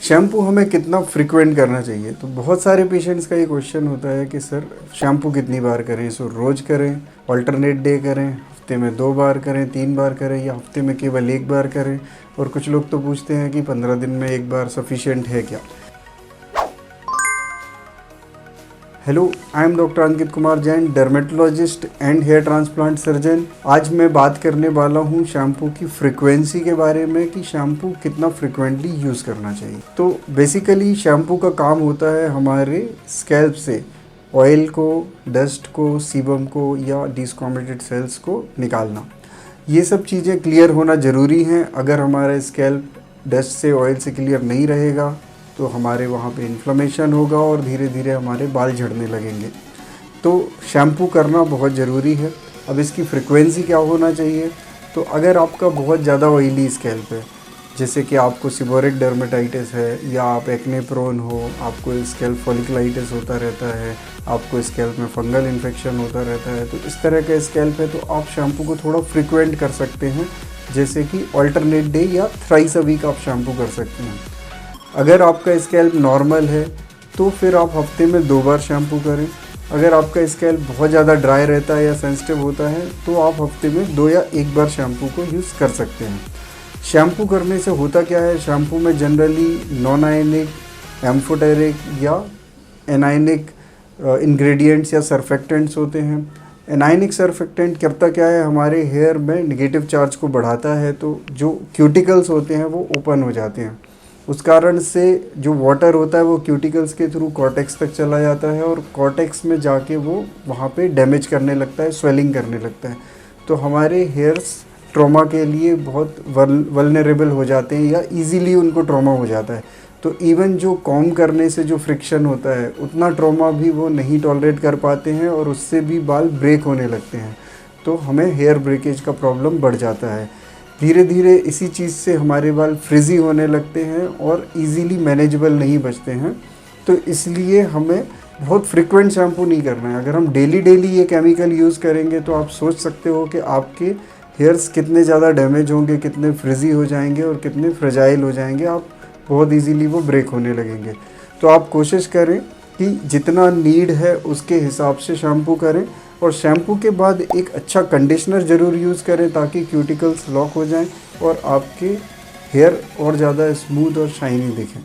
Shampoo हमें कितना frequent करना चाहिए? तो बहुत सारे पेशेंट्स का ये क्वेश्चन होता है कि सर शैम्पू कितनी बार करें? सो रोज़ करें, अल्टरनेट डे करें, हफ्ते में 2 बार करें, 3 बार करें या हफ्ते में केवल 1 बार करें? और कुछ लोग तो पूछते हैं कि 15 दिन में 1 बार सफिशिएंट है क्या? Hello, I am doctor Ankit Kumar Jain, dermatologist and hair transplant surgeon. आज मैं बात करने वाला हूँ शैम्पू की फ्रीक्वेंसी के बारे में कि शैम्पू कितना फ्रिक्वेंटली यूज़ करना चाहिए। तो बेसिकली शैम्पू का काम होता है हमारे स्कैल्प से ऑयल को, डस्ट को, सीबम को या डिस्कॉमेटेड सेल्स को निकालना। ये सब चीज़ें क्लियर होना ज़रूरी हैं। अगर हमारा स्कैल्प डस्ट से, ऑयल से क्लियर नहीं रहेगा तो हमारे वहाँ पे इन्फ्लेमेशन होगा और धीरे धीरे हमारे बाल झड़ने लगेंगे। तो शैम्पू करना बहुत ज़रूरी है। अब इसकी फ्रिक्वेंसी क्या होना चाहिए? तो अगर आपका बहुत ज़्यादा ऑयली स्कैल्प है, जैसे कि आपको सीबोरिक डर्मेटाइटिस है या आप एक्ने प्रोन हो, आपको स्कैल्प फॉलिकुलाइटिस होता रहता है, आपको स्कैल्प में फंगल इन्फेक्शन होता रहता है, तो इस तरह का स्कैल्प है तो आप शैम्पू को थोड़ा फ्रिक्वेंट कर सकते हैं, जैसे कि अल्टरनेट डे या थ्राइस अ वीक आप शैम्पू कर सकते हैं। अगर आपका स्कैल्प नॉर्मल है तो फिर आप हफ्ते में 2 बार शैम्पू करें। अगर आपका स्कैल्प बहुत ज़्यादा ड्राई रहता है या सेंसिटिव होता है तो आप हफ्ते में 2 या 1 बार शैम्पू को यूज़ कर सकते हैं। शैम्पू करने से होता क्या है, शैम्पू में जनरली नॉन आयनिक, एम्फोटेरिक या एनायनिक इंग्रेडिएंट्स या सर्फेक्टेंट्स होते हैं। एनायनिक सर्फेक्टेंट करता क्या है, हमारे हेयर में नेगेटिव चार्ज को बढ़ाता है, तो जो क्यूटिकल्स होते हैं वो ओपन हो जाते हैं। उस कारण से जो वाटर होता है वो क्यूटिकल्स के थ्रू कॉर्टेक्स तक चला जाता है और कॉर्टेक्स में जाके वो वहाँ पे डैमेज करने लगता है, स्वेलिंग करने लगता है। तो हमारे हेयर्स ट्रॉमा के लिए बहुत वल्नरेबल हो जाते हैं या इजीली उनको ट्रॉमा हो जाता है। तो इवन जो कॉम्ब करने से जो फ्रिक्शन होता है उतना ट्रॉमा भी वो नहीं टॉलरेट कर पाते हैं और उससे भी बाल ब्रेक होने लगते हैं। तो हमें हेयर ब्रेकेज का प्रॉब्लम बढ़ जाता है। धीरे धीरे इसी चीज़ से हमारे बाल फ्रिजी होने लगते हैं और इजीली मैनेजेबल नहीं बचते हैं। तो इसलिए हमें बहुत फ्रिक्वेंट शैम्पू नहीं करना है। अगर हम डेली ये केमिकल यूज़ करेंगे तो आप सोच सकते हो कि आपके हेयर्स कितने ज़्यादा डैमेज होंगे, कितने फ्रिजी हो जाएंगे और कितने फ्रेजाइल हो जाएंगे। आप बहुत इजीली वो ब्रेक होने लगेंगे। तो आप कोशिश करें कि जितना नीड है उसके हिसाब से शैम्पू करें और शैम्पू के बाद एक अच्छा कंडीशनर ज़रूर यूज़ करें ताकि क्यूटिकल्स लॉक हो जाएं और आपके हेयर और ज़्यादा स्मूथ और शाइनी दिखें।